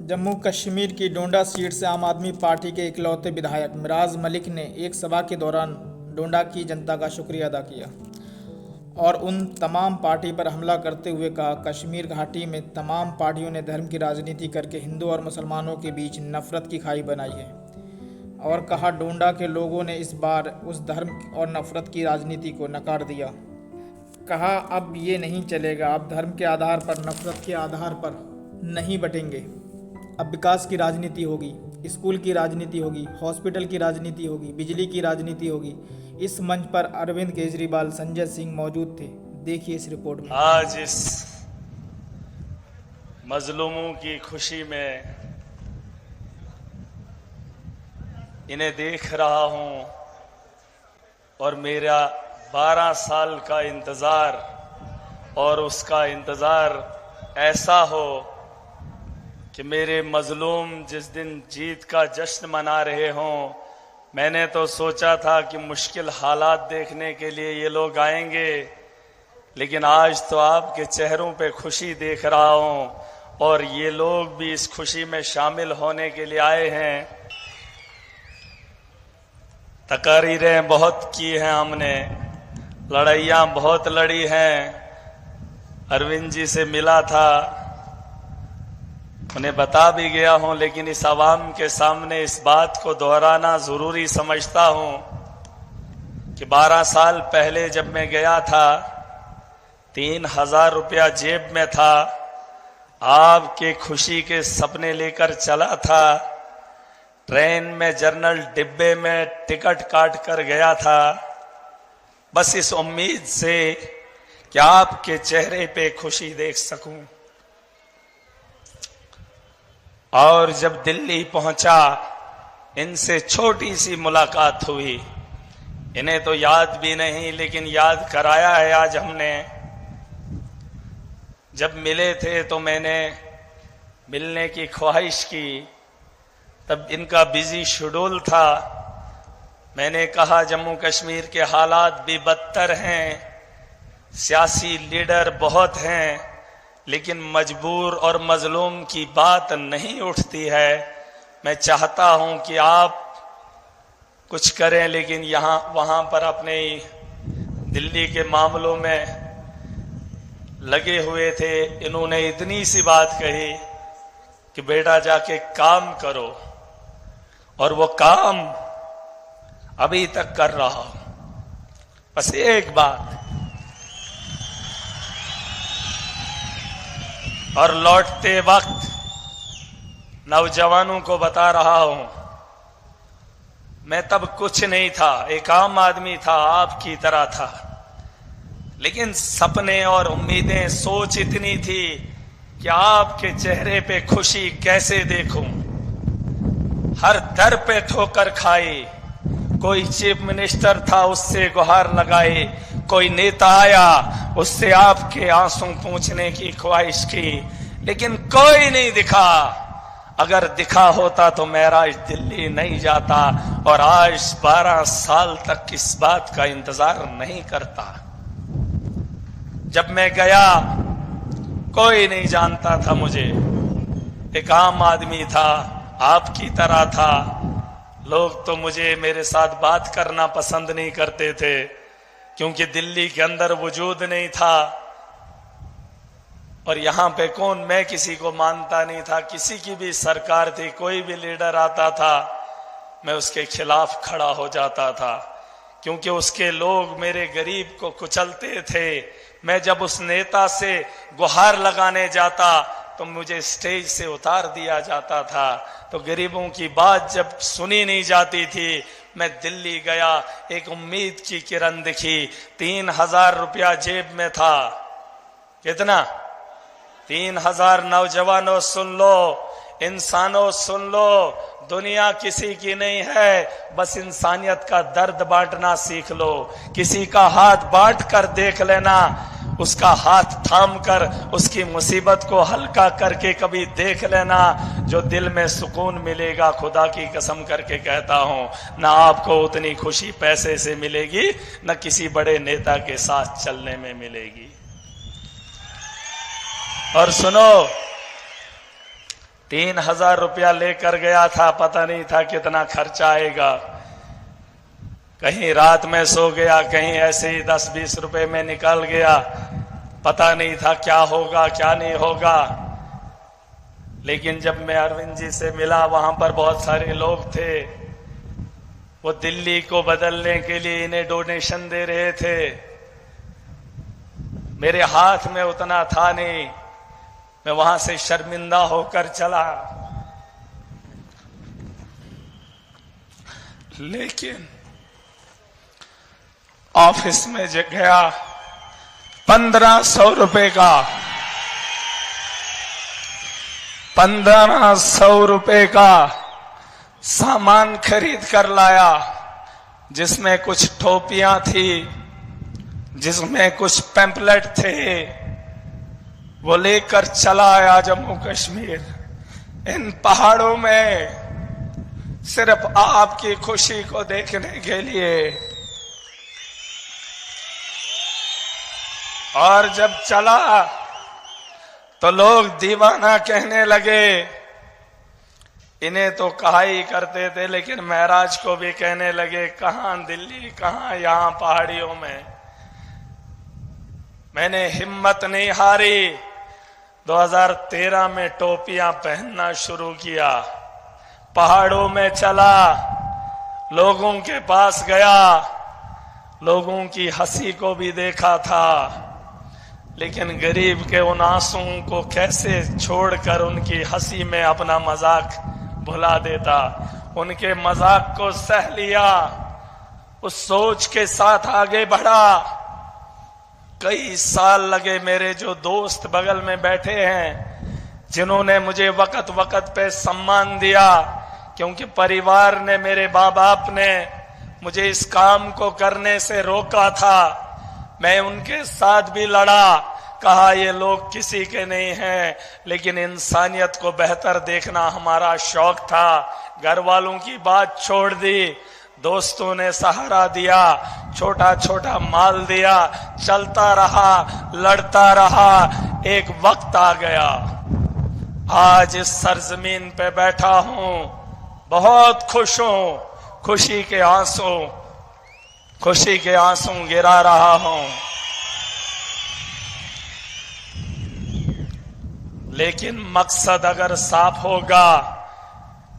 जम्मू कश्मीर की डोडा सीट से आम आदमी पार्टी के इकलौते विधायक मिराज मलिक ने एक सभा के दौरान डोडा की जनता का शुक्रिया अदा किया और उन तमाम पार्टी पर हमला करते हुए कहा, कश्मीर घाटी में तमाम पार्टियों ने धर्म की राजनीति करके हिंदू और मुसलमानों के बीच नफरत की खाई बनाई है और कहा, डोडा के लोगों ने इस बार उस धर्म और नफरत की राजनीति को नकार दिया। कहा, अब ये नहीं चलेगा, अब धर्म के आधार पर, नफरत के आधार पर नहीं बटेंगे। अब विकास की राजनीति होगी, स्कूल की राजनीति होगी, हॉस्पिटल की राजनीति होगी, बिजली की राजनीति होगी। इस मंच पर अरविंद केजरीवाल, संजय सिंह मौजूद थे। देखिए इस रिपोर्ट में। आज इस मजलूमों की खुशी में इन्हें देख रहा हूं और मेरा 12 साल का इंतजार और उसका इंतजार ऐसा हो कि मेरे मजलूम जिस दिन जीत का जश्न मना रहे हों। मैंने तो सोचा था कि मुश्किल हालात देखने के लिए ये लोग आएंगे, लेकिन आज तो आपके चेहरों पे खुशी देख रहा हूं और ये लोग भी इस खुशी में शामिल होने के लिए आए हैं। तकरीरें बहुत की हैं हमने, लड़ाइयां बहुत लड़ी हैं। अरविंद जी से मिला था, उन्हें बता भी गया हूं, लेकिन इस आवाम के सामने इस बात को दोहराना जरूरी समझता हूं कि 12 साल पहले जब मैं गया था 3000 रुपया जेब में था, आपके खुशी के सपने लेकर चला था, ट्रेन में जर्नल डिब्बे में टिकट काट कर गया था, बस इस उम्मीद से कि आपके चेहरे पे खुशी देख सकूं। और जब दिल्ली पहुंचा, इनसे छोटी सी मुलाकात हुई। इन्हें तो याद भी नहीं, लेकिन याद कराया है आज हमने। जब मिले थे तो मैंने मिलने की ख्वाहिश की, तब इनका बिजी शेड्यूल था। मैंने कहा जम्मू कश्मीर के हालात भी बदतर हैं, सियासी लीडर बहुत हैं, लेकिन मजबूर और मजलूम की बात नहीं उठती है। मैं चाहता हूं कि आप कुछ करें, लेकिन यहाँ वहां पर अपने दिल्ली के मामलों में लगे हुए थे। इन्होंने इतनी सी बात कही कि बेटा जाके काम करो, और वो काम अभी तक कर रहा हूं। बस एक बात, और लौटते वक्त नौजवानों को बता रहा हूं, मैं तब कुछ नहीं था, एक आम आदमी था, आपकी तरह था, लेकिन सपने और उम्मीदें, सोच इतनी थी कि आपके चेहरे पे खुशी कैसे देखूं। हर दर पे ठोकर खाई, कोई चीफ मिनिस्टर था उससे गुहार लगाई, कोई नेता आया उससे आपके आंसू पूछने की ख्वाहिश की, लेकिन कोई नहीं दिखा। अगर दिखा होता तो मेरा इस दिल्ली नहीं जाता और आज 12 साल तक इस बात का इंतजार नहीं करता। जब मैं गया कोई नहीं जानता था मुझे, एक आम आदमी था, आपकी तरह था। लोग तो मुझे, मेरे साथ बात करना पसंद नहीं करते थे, क्योंकि दिल्ली के अंदर वजूद नहीं था। और यहां पे कौन, मैं किसी को मानता नहीं था। किसी की भी सरकार थी, कोई भी लीडर आता था, मैं उसके खिलाफ खड़ा हो जाता था, क्योंकि उसके लोग मेरे गरीब को कुचलते थे। मैं जब उस नेता से गुहार लगाने जाता तो मुझे स्टेज से उतार दिया जाता था। तो गरीबों की बात जब सुनी नहीं जाती थी, मैं दिल्ली गया, एक उम्मीद की किरण दिखी। 3000 रुपया जेब में था। कितना? 3000। नौजवानों सुन लो, इंसानों सुन लो, दुनिया किसी की नहीं है, बस इंसानियत का दर्द बांटना सीख लो। किसी का हाथ बांट कर देख लेना, उसका हाथ थाम कर उसकी मुसीबत को हल्का करके कभी देख लेना, जो दिल में सुकून मिलेगा। खुदा की कसम करके कहता हूं, ना आपको उतनी खुशी पैसे से मिलेगी, न किसी बड़े नेता के साथ चलने में मिलेगी। और सुनो, 3,000 रुपया लेकर गया था, पता नहीं था कितना खर्चा आएगा। कहीं रात में सो गया, कहीं ऐसे ही 10-20 रुपए में निकल गया, पता नहीं था क्या होगा क्या नहीं होगा। लेकिन जब मैं अरविंद जी से मिला, वहां पर बहुत सारे लोग थे, वो दिल्ली को बदलने के लिए इन्हें डोनेशन दे रहे थे। मेरे हाथ में उतना था नहीं, मैं वहां से शर्मिंदा होकर चला। लेकिन ऑफिस में जो गया, 1500 रुपए का 1500 रुपए का सामान खरीद कर लाया, जिसमें कुछ टोपियां थी, जिसमें कुछ पैम्पलेट थे, वो लेकर चला आया जम्मू कश्मीर। इन पहाड़ों में सिर्फ आपकी खुशी को देखने के लिए। और जब चला तो लोग दीवाना कहने लगे। इन्हें तो कहा ही करते थे, लेकिन महराज को भी कहने लगे, कहां दिल्ली, कहां यहां पहाड़ियों में। मैंने हिम्मत नहीं हारी। 2013 में टोपियां पहनना शुरू किया, पहाड़ों में चला, लोगों के पास गया, लोगों की हंसी को भी देखा था, लेकिन गरीब के उन आंसुओं को कैसे छोड़कर उनकी हंसी में अपना मजाक भुला देता। उनके मजाक को सह लिया, उस सोच के साथ आगे बढ़ा। कई साल लगे। मेरे जो दोस्त बगल में बैठे हैं, जिन्होंने मुझे वक्त वक्त पे सम्मान दिया, क्योंकि परिवार ने, मेरे माँ बाप ने मुझे इस काम को करने से रोका था, मैं उनके साथ भी लड़ा। कहा ये लोग किसी के नहीं हैं, लेकिन इंसानियत को बेहतर देखना हमारा शौक था। घर वालों की बात छोड़ दी, दोस्तों ने सहारा दिया, छोटा छोटा माल दिया, चलता रहा, लड़ता रहा। एक वक्त आ गया, आज इस सरजमीन पे बैठा हूं, बहुत खुश हूं, खुशी के आंसू गिरा रहा हूं। लेकिन मकसद अगर साफ होगा,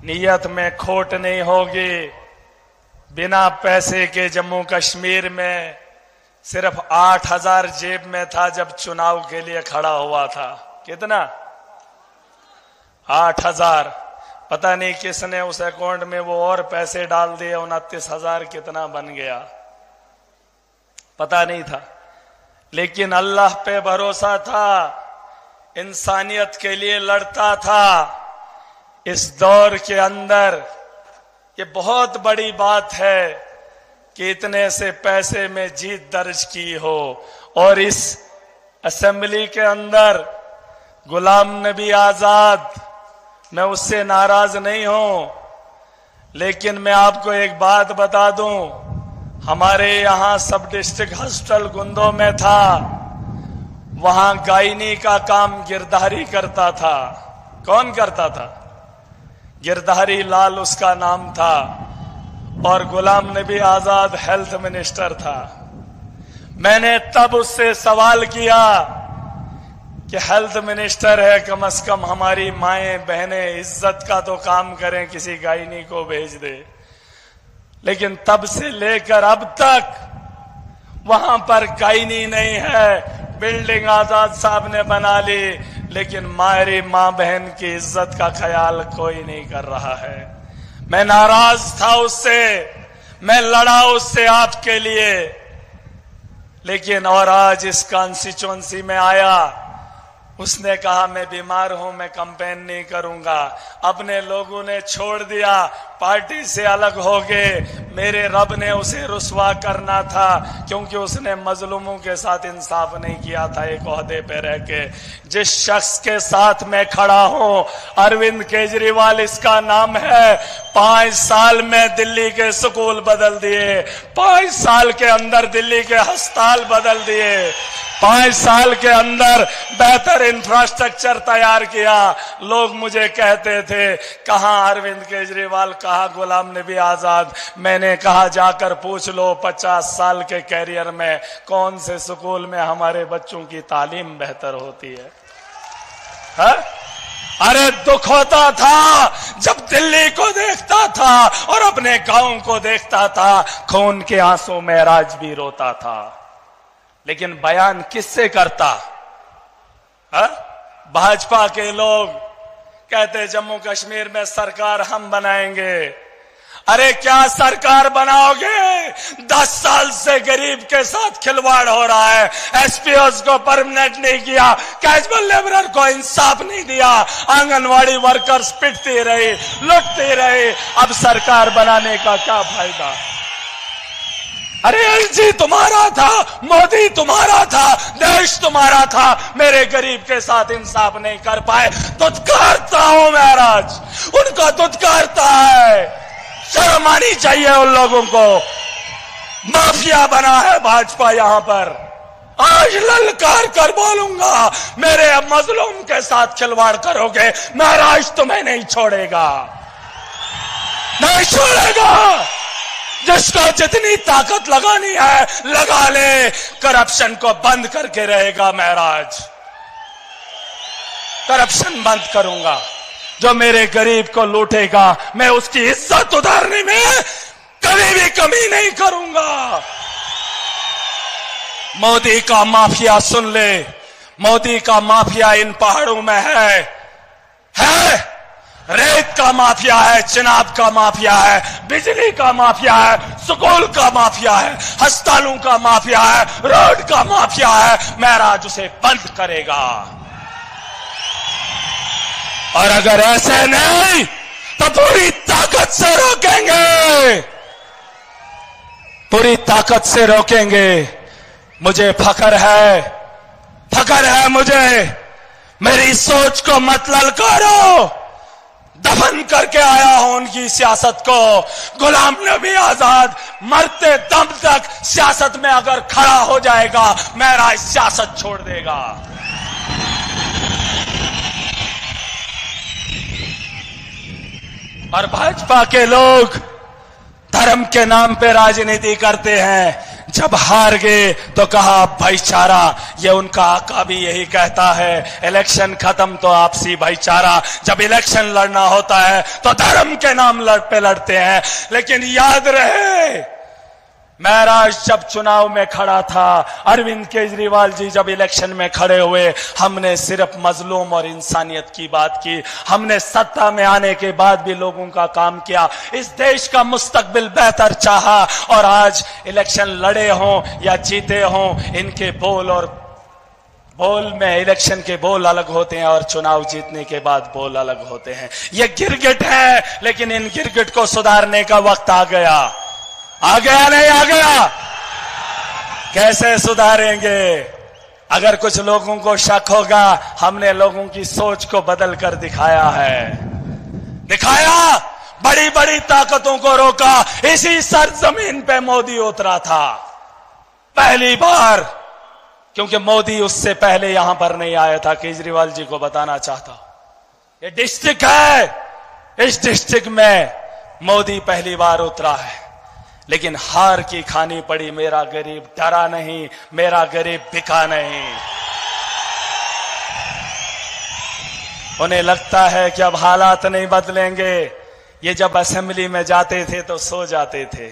नीयत में खोट नहीं होगी। बिना पैसे के जम्मू कश्मीर में सिर्फ 8,000 जेब में था जब चुनाव के लिए खड़ा हुआ था। कितना? 8,000। पता नहीं किसने उस अकाउंट में वो और पैसे डाल दिए, 29,000 कितना बन गया पता नहीं था। लेकिन अल्लाह पे भरोसा था, इंसानियत के लिए लड़ता था। इस दौर के अंदर ये बहुत बड़ी बात है कि इतने से पैसे में जीत दर्ज की हो, और इस असेंबली के अंदर गुलाम नबी आजाद, मैं उससे नाराज नहीं हूं, लेकिन मैं आपको एक बात बता दूं, हमारे यहां सब डिस्ट्रिक्ट हॉस्पिटल गुंदो में था, वहां गायनी का काम गिरधारी करता था। कौन करता था? गिरधारी लाल उसका नाम था, और गुलाम नबी आजाद हेल्थ मिनिस्टर था। मैंने तब उससे सवाल किया कि हेल्थ मिनिस्टर है, कम से कम हमारी माएं बहनें इज्जत का तो काम करें, किसी गायनी को भेज दे। लेकिन तब से लेकर अब तक वहां पर गायनी नहीं है। बिल्डिंग आजाद साहब ने बना ली, लेकिन हमारी मां बहन की इज्जत का ख्याल कोई नहीं कर रहा है। मैं नाराज था उससे, मैं लड़ा उससे आपके लिए, लेकिन और आज इस कॉन्स्टिट्यूएंसी में आया, उसने कहा मैं बीमार हूं, मैं कैंपेन नहीं करूंगा। अपने लोगों ने छोड़ दिया, पार्टी से अलग हो गए। मेरे रब ने उसे रुसवा करना था, क्योंकि उसने मजलूमों के साथ इंसाफ नहीं किया था एक ओहदे पे रह के। जिस शख्स के साथ मैं खड़ा हूं, अरविंद केजरीवाल इसका नाम है। 5 साल में दिल्ली के स्कूल बदल दिए, 5 साल के अंदर दिल्ली के अस्पताल बदल दिए, 5 साल के अंदर बेहतर इंफ्रास्ट्रक्चर तैयार किया। लोग मुझे कहते थे कहां अरविंद केजरीवाल, कहां गुलाम नबी आजाद। मैंने कहा जाकर पूछ लो 50 साल के कैरियर में कौन से स्कूल में हमारे बच्चों की तालीम बेहतर होती है? अरे दुख होता था जब दिल्ली को देखता था और अपने गांव को देखता था, खून के आंसू में राज भी रोता था। लेकिन बयान किससे करता? भाजपा के लोग कहते जम्मू कश्मीर में सरकार हम बनाएंगे। अरे क्या सरकार बनाओगे? 10 साल से गरीब के साथ खिलवाड़ हो रहा है। एसपीओस को परमानेंट नहीं किया, कैजुअल लेबरर को इंसाफ नहीं दिया, आंगनवाड़ी वर्कर्स पिटते रहे, लुटते रहे। अब सरकार बनाने का क्या फायदा? अरे एलजी तुम्हारा था, मोदी तुम्हारा था, देश तुम्हारा था, मेरे गरीब के साथ इंसाफ नहीं कर पाए। दुत्कारता हूं महाराज, उनका दुत्कारता है। शर्म आनी चाहिए उन लोगों को। माफिया बना है भाजपा यहां पर। आज ललकार कर बोलूंगा, मेरे मजलूम के साथ खिलवाड़ करोगे, महाराज तुम्हें नहीं छोड़ेगा, नहीं छोड़ेगा। जिसको जितनी ताकत लगानी है लगा ले, करप्शन को बंद करके रहेगा महाराज। करप्शन बंद करूंगा। जो मेरे गरीब को लूटेगा मैं उसकी इज्जत उतारने में कभी भी कमी नहीं करूंगा। मोदी का माफिया सुन ले, मोदी का माफिया इन पहाड़ों में है। रेत का माफिया है, चिनाब का माफिया है, बिजली का माफिया है, स्कूल का माफिया है, अस्पतालों का माफिया है, रोड का माफिया है। महाराज उसे बंद करेगा। और अगर ऐसे नहीं तो पूरी ताकत से रोकेंगे, पूरी ताकत से रोकेंगे। मुझे फख्र है मुझे। मेरी सोच को मत ललकारो। दफन करके आया हूं उनकी सियासत को। गुलाम नबी आजाद मरते दम तक सियासत में अगर खड़ा हो जाएगा, मेरा सियासत छोड़ देगा। और भाजपा के लोग धर्म के नाम पे राजनीति करते हैं। जब हार गए तो कहा भाईचारा। ये उनका आका भी यही कहता है, इलेक्शन खत्म तो आपसी भाईचारा। जब इलेक्शन लड़ना होता है तो धर्म के नाम पे लड़ते हैं। लेकिन याद रहे, महाराज जब चुनाव में खड़ा था, अरविंद केजरीवाल जी जब इलेक्शन में खड़े हुए, हमने सिर्फ मजलूम और इंसानियत की बात की। हमने सत्ता में आने के बाद भी लोगों का काम किया, इस देश का मुस्तकबिल बेहतर चाहा। और आज इलेक्शन लड़े हों या जीते हों, इनके बोल में इलेक्शन के बोल अलग होते हैं और चुनाव जीतने के बाद बोल अलग होते हैं। ये गिरगिट है, लेकिन इन गिरगिट को सुधारने का वक्त आ गया। आ गया नहीं आ गया? कैसे सुधारेंगे? अगर कुछ लोगों को शक होगा, हमने लोगों की सोच को बदल कर दिखाया है। दिखाया, बड़ी बड़ी ताकतों को रोका। इसी सरजमीन पे मोदी उतरा था पहली बार, क्योंकि मोदी उससे पहले यहां पर नहीं आया था। केजरीवाल जी को बताना चाहता हूं, ये डिस्ट्रिक्ट है, इस डिस्ट्रिक्ट में मोदी पहली बार उतरा है। लेकिन हार की खानी पड़ी। मेरा गरीब डरा नहीं, मेरा गरीब बिका नहीं। उन्हें लगता है कि अब हालात नहीं बदलेंगे। ये जब असेंबली में जाते थे तो सो जाते थे,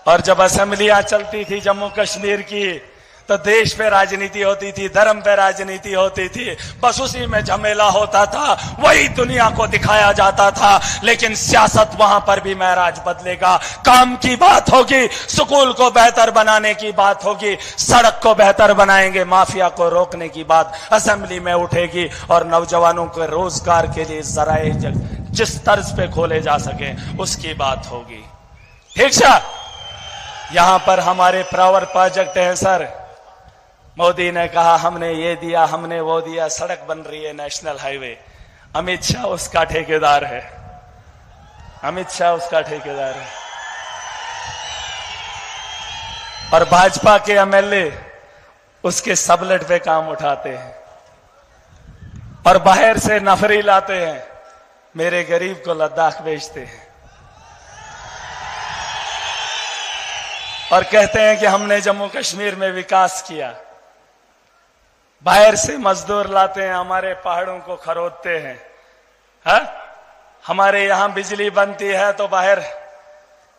और जब असेंबलियां चलती थी जम्मू कश्मीर की तो देश पे राजनीति होती थी, धर्म पे राजनीति होती थी, बस उसी में झमेला होता था, वही दुनिया को दिखाया जाता था। लेकिन सियासत वहां पर भी महाराज बदलेगा। काम की बात होगी, स्कूल को बेहतर बनाने की बात होगी, सड़क को बेहतर बनाएंगे, माफिया को रोकने की बात असेंबली में उठेगी, और नौजवानों के रोजगार के लिए जराए जिस तर्ज पे खोले जा सके उसकी बात होगी। ठीक है, यहां पर हमारे पावर प्रोजेक्ट है सर। मोदी ने कहा हमने ये दिया, हमने वो दिया, सड़क बन रही है, नेशनल हाईवे। अमित शाह उसका ठेकेदार है, अमित शाह उसका ठेकेदार है। और भाजपा के एमएलए उसके सबलेट पे काम उठाते हैं और बाहर से नफरी लाते हैं, मेरे गरीब को लद्दाख भेजते हैं और कहते हैं कि हमने जम्मू कश्मीर में विकास किया। बाहर से मजदूर लाते हैं, हमारे पहाड़ों को खरोदते हैं। हा? हमारे यहां बिजली बनती है तो बाहर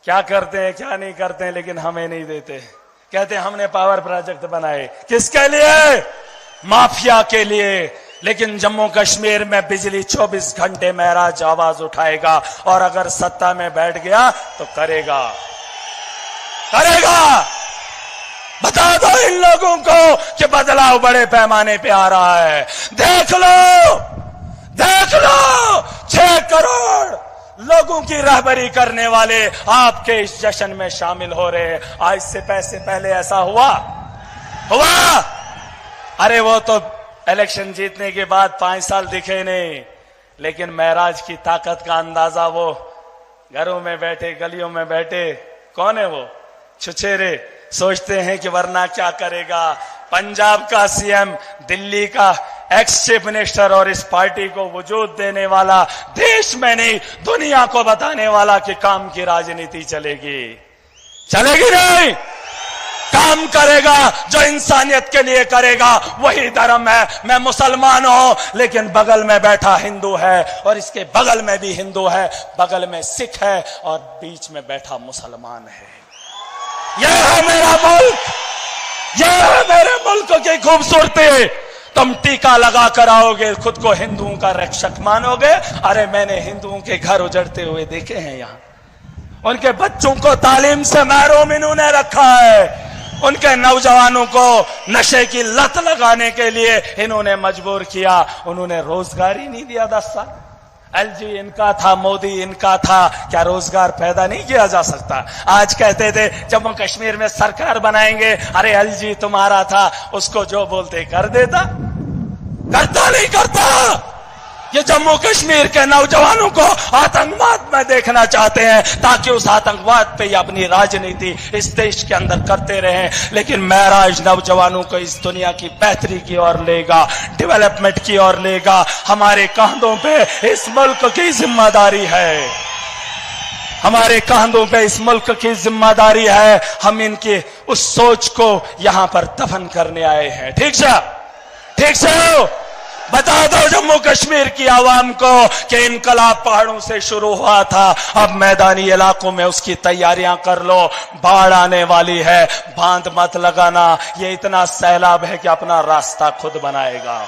क्या करते हैं क्या नहीं करते हैं, लेकिन हमें नहीं देते। कहते हैं हमने पावर प्रोजेक्ट बनाए, किसके लिए? माफिया के लिए। लेकिन जम्मू कश्मीर में बिजली 24 घंटे महराज आवाज उठाएगा और अगर सत्ता में बैठ गया तो करेगा। बता दो इन लोगों को कि बदलाव बड़े पैमाने पे आ रहा है। देख लो 6 करोड़ लोगों की रहबरी करने वाले आपके इस जश्न में शामिल हो रहे हैं। आज से पैसे पहले ऐसा हुआ? अरे वो तो इलेक्शन जीतने के बाद 5 साल दिखे नहीं, लेकिन महराज की ताकत का अंदाजा वो घरों में बैठे, गलियों में बैठे, कौन है वो? छुछेरे सोचते हैं कि वरना क्या करेगा। पंजाब का सीएम, दिल्ली का एक्स चीफ मिनिस्टर और इस पार्टी को वजूद देने वाला, देश में नहीं दुनिया को बताने वाला कि काम की राजनीति चलेगी नहीं, काम करेगा जो इंसानियत के लिए करेगा वही धर्म है। मैं मुसलमान हूं लेकिन बगल में बैठा हिंदू है और इसके बगल में भी हिंदू है, बगल में सिख है और बीच में बैठा मुसलमान है। यह है मेरा मुल्क, यह है मेरे मुल्क की खूबसूरती। तुम टीका लगा कर आओगे, खुद को हिंदुओं का रक्षक मानोगे। अरे मैंने हिंदुओं के घर उजड़ते हुए देखे हैं, यहां उनके बच्चों को तालीम से महरूम इन्होंने रखा है, उनके नौजवानों को नशे की लत लगाने के लिए इन्होंने मजबूर किया। उन्होंने रोजगार ही नहीं दिया 10 साल। एलजी इनका था, मोदी इनका था, क्या रोजगार पैदा नहीं किया जा सकता? आज कहते थे जम्मू कश्मीर में सरकार बनाएंगे, अरे एलजी तुम्हारा था, उसको जो बोलते कर देता, करता नहीं करता। ये जम्मू कश्मीर के नौजवानों को आतंकवाद में देखना चाहते हैं ताकि उस आतंकवाद पे ही अपनी राजनीति इस देश के अंदर करते रहें। लेकिन महराज नौजवानों को इस दुनिया की बेहतरी की ओर लेगा, डेवलपमेंट की ओर लेगा। हमारे कंधों पे इस मुल्क की जिम्मेदारी है, हमारे कंधों पे इस मुल्क की जिम्मेदारी है। हम इनकी उस सोच को यहां पर दफन करने आए हैं। ठीक से बता दो जम्मू कश्मीर की आवाम को कि इनकलाब पहाड़ों से शुरू हुआ था, अब मैदानी इलाकों में उसकी तैयारियां कर लो। बाढ़ आने वाली है, बांध मत लगाना, ये इतना सैलाब है कि अपना रास्ता खुद बनाएगा।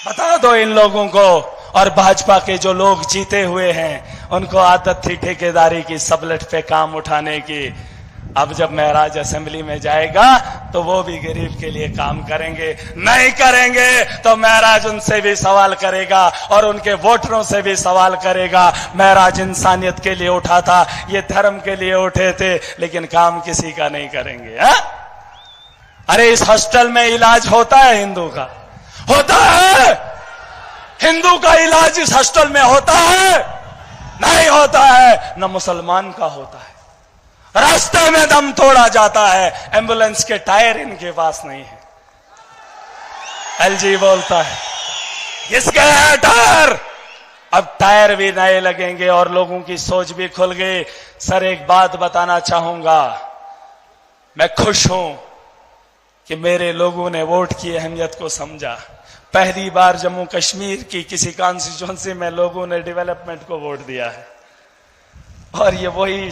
बता दो इन लोगों को। और भाजपा के जो लोग जीते हुए हैं उनको आदत थी ठेकेदारी की, सबलेट पे काम उठाने की। अब जब महराज असेंबली में जाएगा तो वो भी गरीब के लिए काम करेंगे। नहीं करेंगे तो महराज उनसे भी सवाल करेगा और उनके वोटरों से भी सवाल करेगा। महराज इंसानियत के लिए उठा था, ये धर्म के लिए उठे थे, लेकिन काम किसी का नहीं करेंगे। अरे इस हॉस्टल में इलाज होता है हिंदू का? होता है? हिंदू का इलाज इस हॉस्टल में होता है? नहीं होता है। न मुसलमान का होता है। रास्ते में दम तोड़ा जाता है, एम्बुलेंस के टायर इनके पास नहीं है। एलजी बोलता है किसके है टायर? अब टायर भी नए लगेंगे और लोगों की सोच भी खुल गई। सर एक बात बताना चाहूंगा, मैं खुश हूं कि मेरे लोगों ने वोट की अहमियत को समझा। पहली बार जम्मू कश्मीर की किसी कॉन्स्टिट्यूएंसी में लोगों ने डेवलपमेंट को वोट दिया है और ये वही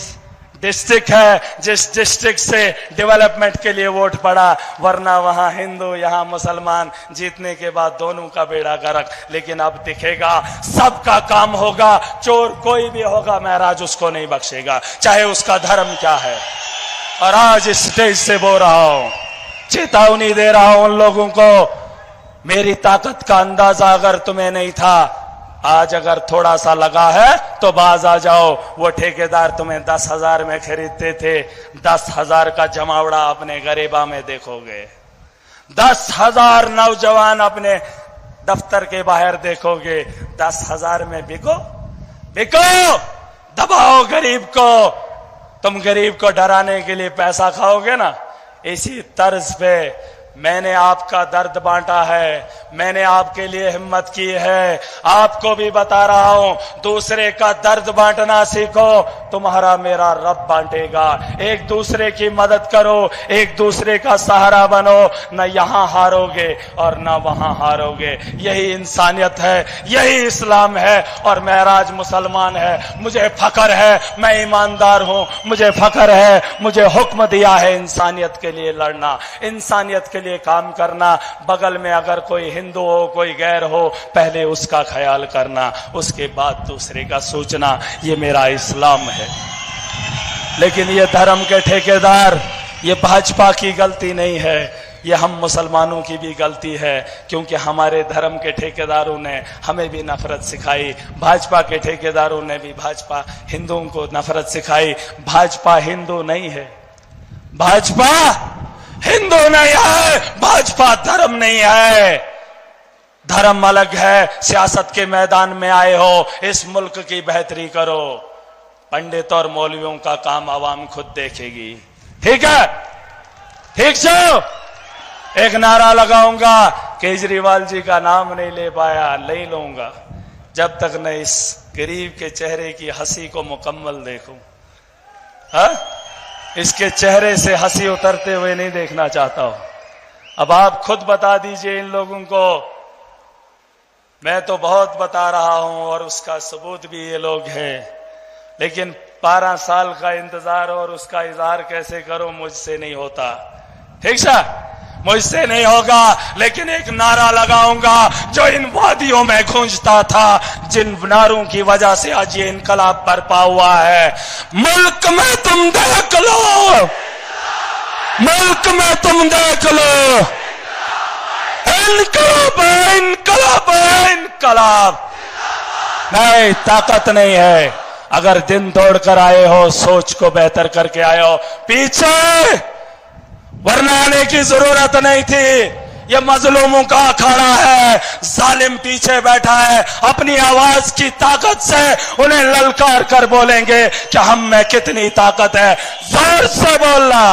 डिस्ट्रिक्ट है जिस डिस्ट्रिक्ट से डेवलपमेंट के लिए वोट पड़ा, वरना वहां हिंदू यहां मुसलमान, जीतने के बाद दोनों का बेड़ा गर्क। लेकिन अब दिखेगा सबका काम होगा, चोर कोई भी होगा महराज उसको नहीं बख्शेगा, चाहे उसका धर्म क्या है। और आज इस स्टेज से बोल रहा हूं, चेतावनी दे रहा हूं उन लोगों को, मेरी ताकत का अंदाजा अगर तुम्हें नहीं था, आज अगर थोड़ा सा लगा है तो बाज आ जाओ। वो ठेकेदार तुम्हें 10,000 में खरीदते थे, 10,000 का जमावड़ा अपने गरीबा में देखोगे। 10,000 नौजवान अपने दफ्तर के बाहर देखोगे, 10,000 में बिको, दबाओ गरीब को। तुम गरीब को डराने के लिए पैसा खाओगे ना, इसी तर्ज पे मैंने आपका दर्द बांटा है, मैंने आपके लिए हिम्मत की है। आपको भी बता रहा हूं, दूसरे का दर्द बांटना सीखो, तुम्हारा मेरा रब बांटेगा। एक दूसरे की मदद करो, एक दूसरे का सहारा बनो, न यहां हारोगे और न वहां हारोगे। यही इंसानियत है, यही इस्लाम है। और महराज मुसलमान है, मुझे फख्र है, मैं ईमानदार हूं, मुझे फख्र है, मुझे हुक्म दिया है इंसानियत के लिए लड़ना, इंसानियत के लिए काम करना। बगल में अगर कोई हिंदू हो, कोई गैर हो, पहले उसका ख्याल करना, उसके बाद दूसरे का सोचना। ये मेरा इस्लाम है। लेकिन ये धर्म के ठेकेदार, ये भाजपा की गलती नहीं है, ये हम मुसलमानों की भी गलती है, क्योंकि हमारे धर्म के ठेकेदारों ने हमें भी नफरत सिखाई, भाजपा के ठेकेदारों ने भी भाजपा हिंदुओं को नफरत सिखाई। भाजपा हिंदू नहीं है, भाजपा हिंदू नहीं है, भाजपा धर्म नहीं है। धर्म अलग है। सियासत के मैदान में आए हो, इस मुल्क की बेहतरी करो। पंडित और मौलवियों का काम आवाम खुद देखेगी। ठीक है, ठीक छो। एक नारा लगाऊंगा, केजरीवाल जी का नाम नहीं ले पाया, नहीं लूंगा जब तक न इस गरीब के चेहरे की हंसी को मुकम्मल देखूं। हाँ, इसके चेहरे से हंसी उतरते हुए नहीं देखना चाहता हूं। अब आप खुद बता दीजिए इन लोगों को। मैं तो बहुत बता रहा हूं और उसका सबूत भी ये लोग हैं, लेकिन 12 साल का इंतजार और उसका इजहार कैसे करो, मुझसे नहीं होता। ठीक सा, मुझसे नहीं होगा। लेकिन एक नारा लगाऊंगा जो इन वादियों में गूंजता था, जिन नारों की वजह से आज ये इनकलाब बरपा हुआ है। मुल्क में तुम देख लो, मुल्क में तुम देख लो, इनकलाब, इनकलाब, इनकलाब। नहीं, ताकत नहीं है। अगर दिन दौड़ कर आए हो, सोच को बेहतर करके आए हो, पीछे वरना आने की जरूरत नहीं थी। ये मजलूमों का अखाड़ा है, जालिम पीछे बैठा है। अपनी आवाज की ताकत से उन्हें ललकार कर बोलेंगे कि हम में कितनी ताकत है। जोर से बोलना,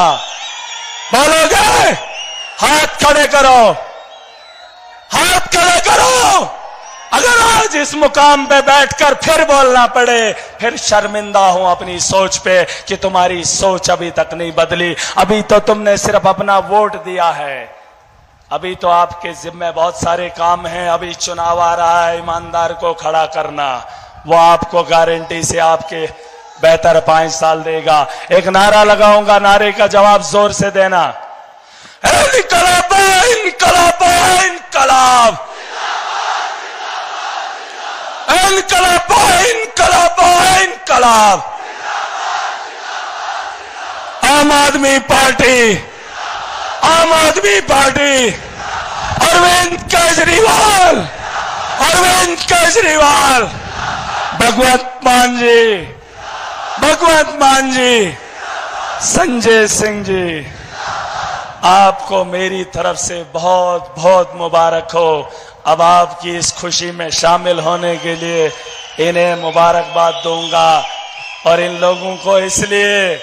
बोलोगे? हाथ खड़े करो, हाथ खड़े करो। अगर आज इस मुकाम पे बैठकर फिर बोलना पड़े, फिर शर्मिंदा हूं अपनी सोच पे कि तुम्हारी सोच अभी तक नहीं बदली। अभी तो तुमने सिर्फ अपना वोट दिया है, अभी तो आपके जिम्मे बहुत सारे काम हैं। अभी चुनाव आ रहा है, ईमानदार को खड़ा करना, वो आपको गारंटी से आपके बेहतर 5 साल देगा। एक नारा लगाऊंगा, नारे का जवाब जोर से देना। इनकलाब, इनकलाब, इनकलाब, इनकलाब, इनकलाब, इनकलाब। आम आदमी पार्टी, आम आदमी पार्टी, अरविंद केजरीवाल, अरविंद केजरीवाल, भगवंत मान जी, भगवंत मान जी, संजय सिंह जी, आपको मेरी तरफ से बहुत बहुत मुबारक हो। अब आपकी इस खुशी में शामिल होने के लिए इन्हें मुबारकबाद दूंगा। और इन लोगों को इसलिए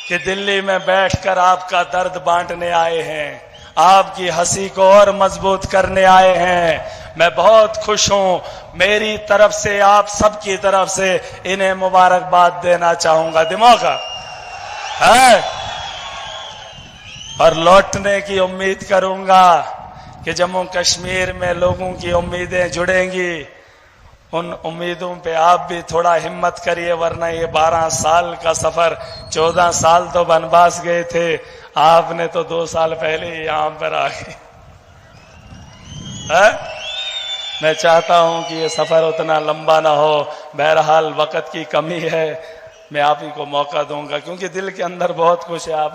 कि दिल्ली में बैठकर आपका दर्द बांटने आए हैं, आपकी हंसी को और मजबूत करने आए हैं। मैं बहुत खुश हूं। मेरी तरफ से, आप सबकी तरफ से इन्हें मुबारकबाद देना चाहूंगा। दिमाग है और लौटने की उम्मीद करूंगा कि जम्मू कश्मीर में लोगों की उम्मीदें जुड़ेंगी। उन उम्मीदों पे आप भी थोड़ा हिम्मत करिए, वरना ये 12 साल का सफर, 14 साल तो बनवास गए थे, आपने तो 2 साल पहले ही यहां पर आ गए। मैं चाहता हूं कि ये सफर उतना लंबा ना हो। बहरहाल वक्त की कमी है, मैं आप ही को मौका दूंगा, क्योंकि दिल के अंदर बहुत कुछ है। आप